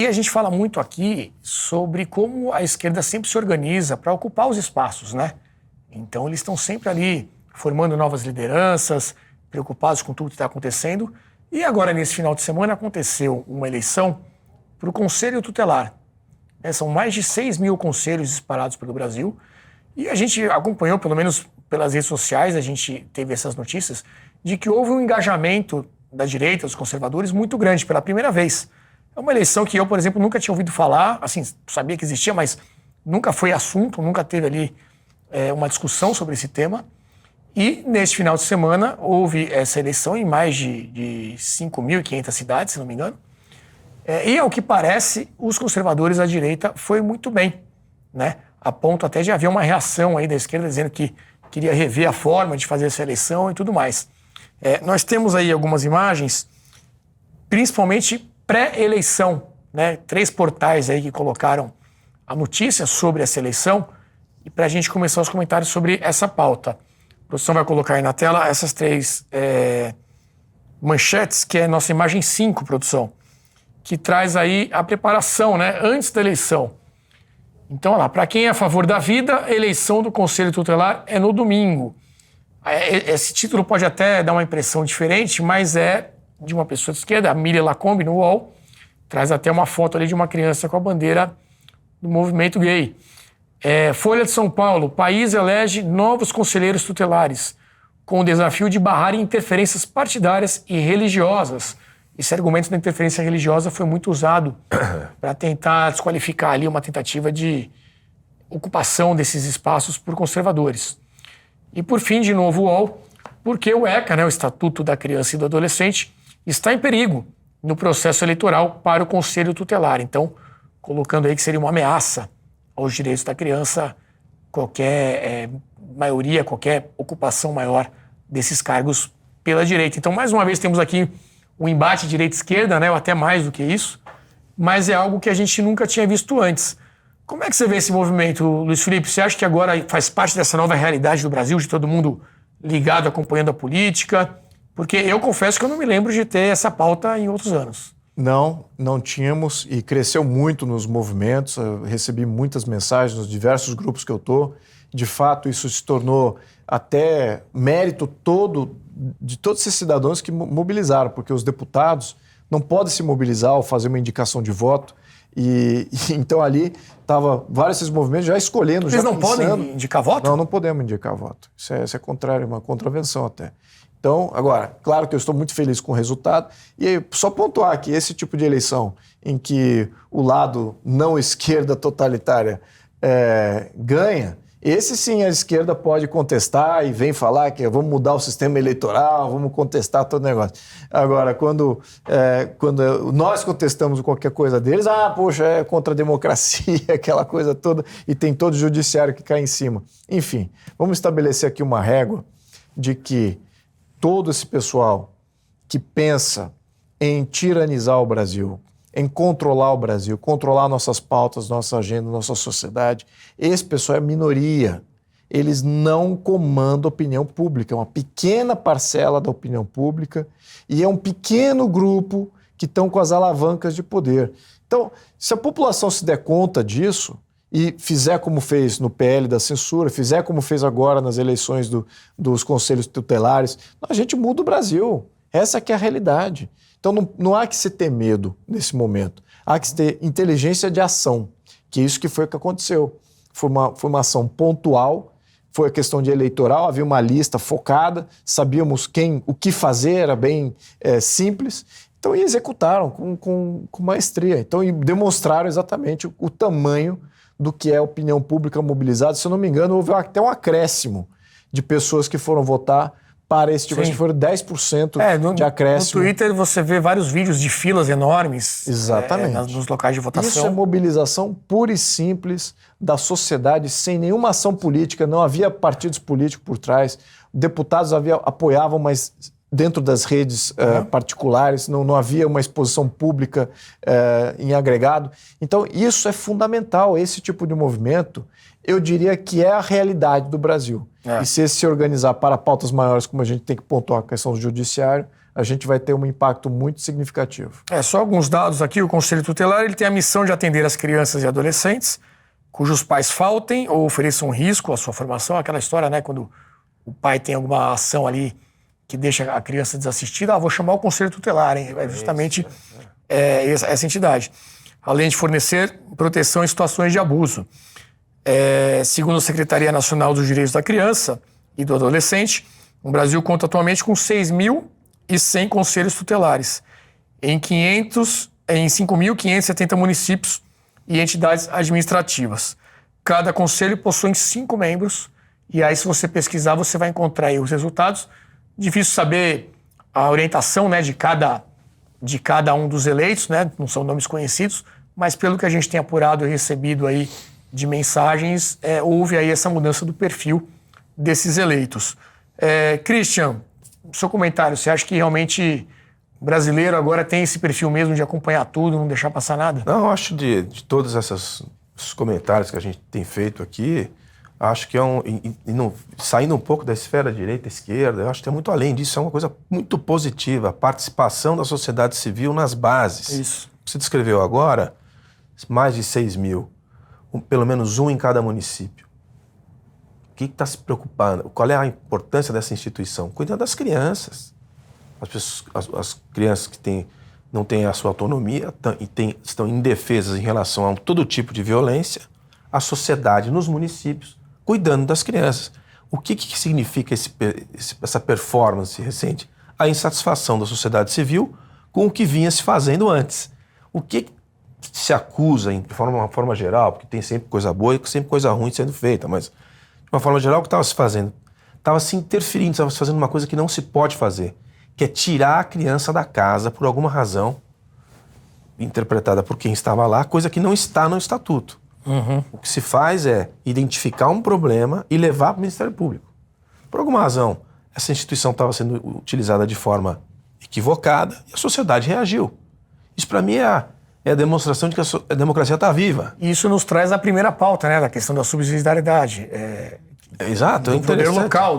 E a gente fala muito aqui sobre como a esquerda sempre se organiza para ocupar os espaços, né? Então eles estão sempre ali formando novas lideranças, preocupados com tudo que está acontecendo. E agora, nesse final de semana, aconteceu uma eleição para o Conselho Tutelar. São mais de 6 mil conselhos espalhados pelo Brasil. E a gente acompanhou, pelo menos pelas redes sociais, a gente teve essas notícias, de que houve um engajamento da direita, dos conservadores, muito grande, pela primeira vez. É uma eleição que eu, por exemplo, nunca tinha ouvido falar, assim, sabia que existia, mas nunca foi assunto, nunca teve ali uma discussão sobre esse tema. E neste final de semana houve essa eleição em mais de 5.500 cidades, se não me engano. E ao que parece, os conservadores da direita foi muito bem, né? A ponto até de haver uma reação aí da esquerda dizendo que queria rever a forma de fazer essa eleição e tudo mais. Nós temos aí algumas imagens, principalmente pré-eleição, né? 3 portais aí que colocaram a notícia sobre essa eleição e para a gente começar os comentários sobre essa pauta. A produção vai colocar aí na tela essas 3 manchetes, que é a nossa imagem 5, produção, que traz aí a preparação, né? Antes da eleição. Então, olha lá, para quem é a favor da vida, a eleição do Conselho Tutelar é no domingo. Esse título pode até dar uma impressão diferente, mas é de uma pessoa de esquerda, a Miriam Lacombe, no UOL, traz até uma foto ali de uma criança com a bandeira do movimento gay. Folha de São Paulo, país elege novos conselheiros tutelares, com o desafio de barrar interferências partidárias e religiosas. Esse argumento da interferência religiosa foi muito usado para tentar desqualificar ali uma tentativa de ocupação desses espaços por conservadores. E por fim, de novo, o UOL, porque o ECA, né, o Estatuto da Criança e do Adolescente, está em perigo no processo eleitoral para o Conselho Tutelar. Então, colocando aí que seria uma ameaça aos direitos da criança, qualquer maioria, qualquer ocupação maior desses cargos pela direita. Então, mais uma vez, temos aqui um embate direita-esquerda, né, ou até mais do que isso, mas é algo que a gente nunca tinha visto antes. Como é que você vê esse movimento, Luiz Felipe? Você acha que agora faz parte dessa nova realidade do Brasil, de todo mundo ligado, acompanhando a política? Porque eu confesso que eu não me lembro de ter essa pauta em outros anos. Não tínhamos, e cresceu muito nos movimentos. Eu recebi muitas mensagens nos diversos grupos que eu estou. De fato, isso se tornou até mérito todo de todos esses cidadãos que mobilizaram, porque os deputados não podem se mobilizar ou fazer uma indicação de voto. E então ali estavam vários desses movimentos já escolhendo. Eles não podem indicar voto? Não podemos indicar voto. Isso é contrário, uma contravenção até. Então, agora, claro que eu estou muito feliz com o resultado. E só pontuar que esse tipo de eleição em que o lado não esquerda totalitária ganha, esse sim a esquerda pode contestar e vem falar que vamos mudar o sistema eleitoral, vamos contestar todo o negócio. Agora, quando nós contestamos qualquer coisa deles, poxa, é contra a democracia, aquela coisa toda, e tem todo o judiciário que cai em cima. Enfim, vamos estabelecer aqui uma régua de que todo esse pessoal que pensa em tiranizar o Brasil, em controlar o Brasil, controlar nossas pautas, nossa agenda, nossa sociedade, esse pessoal é minoria. Eles não comandam a opinião pública, é uma pequena parcela da opinião pública e é um pequeno grupo que estão com as alavancas de poder. Então, se a população se der conta disso e fizer como fez no PL da censura, fizer como fez agora nas eleições dos conselhos tutelares, a gente muda o Brasil. Essa que é a realidade. Então não há que se ter medo nesse momento. Há que se ter inteligência de ação, que é isso que foi o que aconteceu. Foi uma ação pontual, foi a questão de eleitoral, havia uma lista focada, sabíamos o que fazer, era bem simples. Então, e executaram com maestria. Então, e demonstraram exatamente o tamanho do que é a opinião pública mobilizada. Se eu não me engano, houve até um acréscimo de pessoas que foram votar para esse tipo, acho que foram 10% de acréscimo. No Twitter você vê vários vídeos de filas enormes. Exatamente. Nos locais de votação. Isso é mobilização pura e simples da sociedade, sem nenhuma ação política, não havia partidos políticos por trás, deputados apoiavam, mas dentro das redes particulares, não havia uma exposição pública em agregado. Então, isso é fundamental, esse tipo de movimento, eu diria que é a realidade do Brasil. E se organizar para pautas maiores, como a gente tem que pontuar a questão do judiciário, a gente vai ter um impacto muito significativo. Só alguns dados aqui. O Conselho Tutelar ele tem a missão de atender as crianças e adolescentes cujos pais faltem ou ofereçam risco à sua formação. Aquela história, né, quando o pai tem alguma ação ali que deixa a criança desassistida, vou chamar o Conselho Tutelar, hein? É justamente essa entidade. Além de fornecer proteção em situações de abuso. Segundo a Secretaria Nacional dos Direitos da Criança e do Adolescente, o Brasil conta atualmente com 6.100 conselhos tutelares em 5.570 municípios e entidades administrativas. Cada conselho possui 5 membros e aí, se você pesquisar, você vai encontrar aí os resultados. Difícil saber a orientação, né, de cada um dos eleitos, né? Não são nomes conhecidos, mas pelo que a gente tem apurado e recebido aí de mensagens, houve aí essa mudança do perfil desses eleitos. Christian, seu comentário, você acha que realmente o brasileiro agora tem esse perfil mesmo de acompanhar tudo, não deixar passar nada? Não, eu acho de todos esses comentários que a gente tem feito aqui, acho que saindo um pouco da esfera direita-esquerda, eu acho que é muito além disso, é uma coisa muito positiva, a participação da sociedade civil nas bases. Isso. Você descreveu agora, mais de 6 mil, pelo menos um em cada município. O que está se preocupando? Qual é a importância dessa instituição? Cuidar das crianças. As crianças que não têm a sua autonomia estão indefesas em relação a todo tipo de violência, a sociedade nos municípios cuidando das crianças. O que significa essa performance recente? A insatisfação da sociedade civil com o que vinha se fazendo antes. O que se acusa, de uma forma geral, porque tem sempre coisa boa e sempre coisa ruim sendo feita, mas de uma forma geral, o que estava se fazendo? Estava se interferindo, estava se fazendo uma coisa que não se pode fazer, que é tirar a criança da casa por alguma razão, interpretada por quem estava lá, coisa que não está no estatuto. Uhum. O que se faz é identificar um problema e levar para o Ministério Público. Por alguma razão, essa instituição estava sendo utilizada de forma equivocada e a sociedade reagiu. Isso, para mim, é a demonstração de que a democracia está viva. Isso nos traz a primeira pauta, né, da questão da subsidiariedade. Exato, é do poder interessante. local,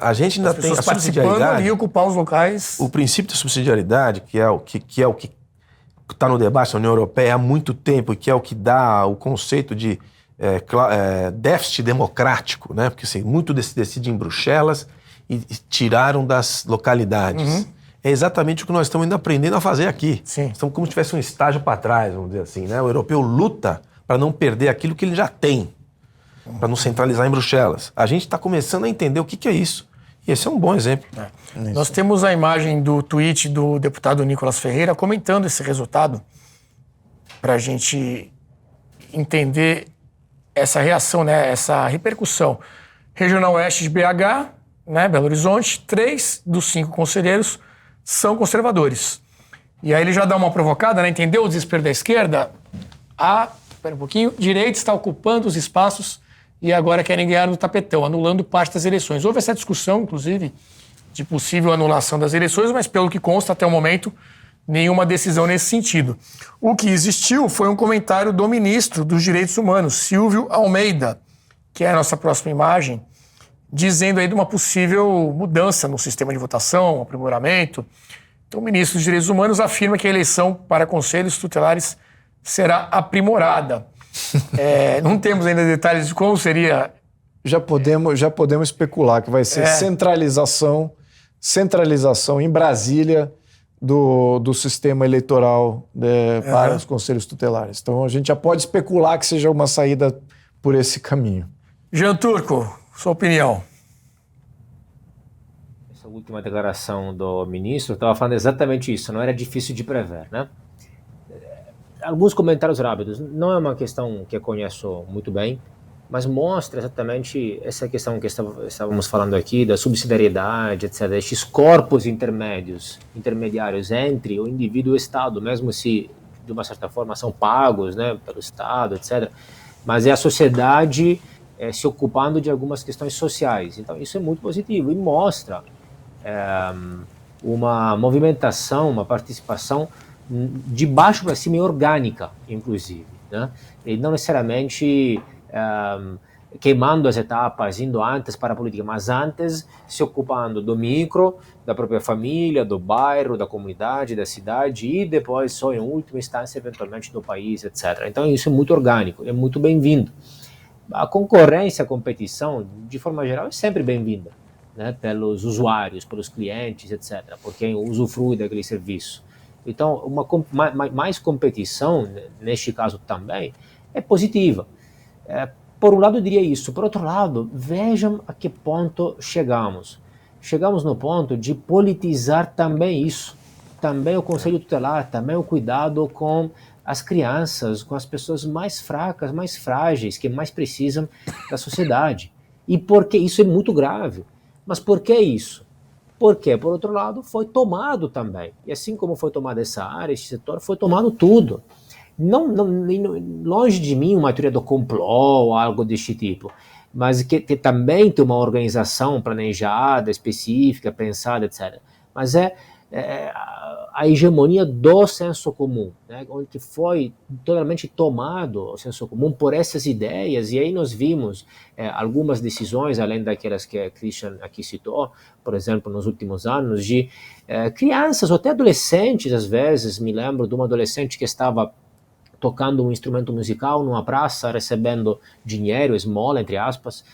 a gente ainda tem a subsidiariedade. E ocupar os locais. O princípio da subsidiariedade, que é o que está no debate da União Europeia há muito tempo e que é o que dá o conceito de déficit democrático, né? Porque assim, muito decide em Bruxelas e tiraram das localidades. Uhum. É exatamente o que nós estamos ainda aprendendo a fazer aqui. Sim. Estamos como se tivesse um estágio para trás, vamos dizer assim, né? O europeu luta para não perder aquilo que ele já tem, para não centralizar em Bruxelas. A gente está começando a entender o que é isso. E esse é um bom exemplo. Nós temos a imagem do tweet do deputado Nicolas Ferreira comentando esse resultado para a gente entender essa reação, né, essa repercussão. Regional Oeste de BH, né, Belo Horizonte, 3 dos 5 conselheiros são conservadores. E aí ele já dá uma provocada, né, entendeu o desespero da esquerda? Espera um pouquinho, direita está ocupando os espaços e agora querem ganhar no tapetão, anulando parte das eleições. Houve essa discussão, inclusive, de possível anulação das eleições, mas pelo que consta até o momento, nenhuma decisão nesse sentido. O que existiu foi um comentário do ministro dos Direitos Humanos, Silvio Almeida, que é a nossa próxima imagem, dizendo aí de uma possível mudança no sistema de votação, aprimoramento. Então, o ministro dos Direitos Humanos afirma que a eleição para conselhos tutelares será aprimorada. Não temos ainda detalhes de como seria. Já podemos especular que vai ser centralização em Brasília do sistema eleitoral para os conselhos tutelares. Então a gente já pode especular que seja uma saída por esse caminho. Jean Turco, sua opinião. Essa última declaração do ministro estava falando exatamente isso, não era difícil de prever, né? Alguns comentários rápidos. Não é uma questão que eu conheço muito bem, mas mostra exatamente essa questão que estávamos falando aqui, da subsidiariedade, etc. Estes corpos intermediários entre o indivíduo e o Estado, mesmo se, de uma certa forma, são pagos, né, pelo Estado, etc. Mas é a sociedade se ocupando de algumas questões sociais. Então, isso é muito positivo e mostra uma movimentação, uma participação de baixo para cima e orgânica, inclusive, né? E não necessariamente queimando as etapas, indo antes para a política, mas antes se ocupando do micro, da própria família, do bairro, da comunidade, da cidade e depois só em última instância, eventualmente, do país, etc. Então isso é muito orgânico, é muito bem-vindo. A concorrência, a competição, de forma geral, é sempre bem-vinda, né, pelos usuários, pelos clientes, etc., por quem usufrui daquele serviço. Então, mais competição, neste caso também, é positiva. Por um lado, eu diria isso. Por outro lado, vejam a que ponto chegamos. Chegamos no ponto de politizar também isso. Também o Conselho Tutelar, também o cuidado com as crianças, com as pessoas mais fracas, mais frágeis, que mais precisam da sociedade. E porque isso é muito grave. Mas por que isso? Porque, por outro lado, foi tomado também. E assim como foi tomada essa área, esse setor, foi tomado tudo. Longe de mim uma teoria do complô ou algo deste tipo, mas que também tem uma organização planejada, específica, pensada, etc. Mas é a hegemonia do senso comum, né, onde foi totalmente tomado o senso comum por essas ideias, e aí nós vimos algumas decisões, além daquelas que a Christian aqui citou, por exemplo, nos últimos anos, de crianças ou até adolescentes, às vezes, me lembro de uma adolescente que estava tocando um instrumento musical numa praça, recebendo dinheiro, esmola, entre aspas,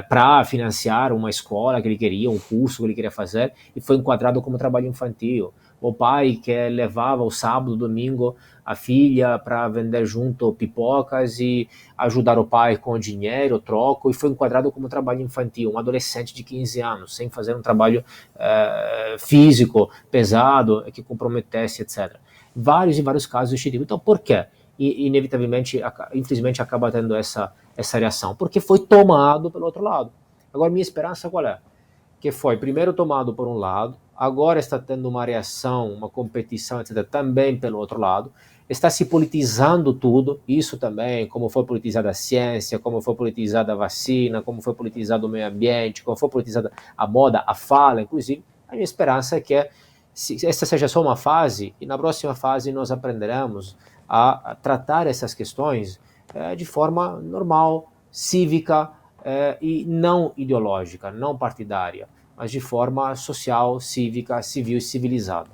para financiar uma escola que ele queria, um curso que ele queria fazer, e foi enquadrado como trabalho infantil. O pai que levava o sábado, domingo, a filha para vender junto pipocas e ajudar o pai com o dinheiro, troco, e foi enquadrado como trabalho infantil. Um adolescente de 15 anos, sem fazer um trabalho físico, pesado, que comprometesse, etc. Vários e vários casos deste tipo. Então, por quê? E, inevitavelmente, infelizmente, acaba tendo essa reação. Porque foi tomado pelo outro lado. Agora, minha esperança qual é? Que foi primeiro tomado por um lado, agora está tendo uma reação, uma competição, etc., também pelo outro lado. Está se politizando tudo, isso também, como foi politizada a ciência, como foi politizada a vacina, como foi politizado o meio ambiente, como foi politizada a moda, a fala, inclusive. A minha esperança é que essa seja só uma fase, e na próxima fase nós aprenderemos a tratar essas questões de forma normal, cívica e não ideológica, não partidária, mas de forma social, cívica, civil e civilizada.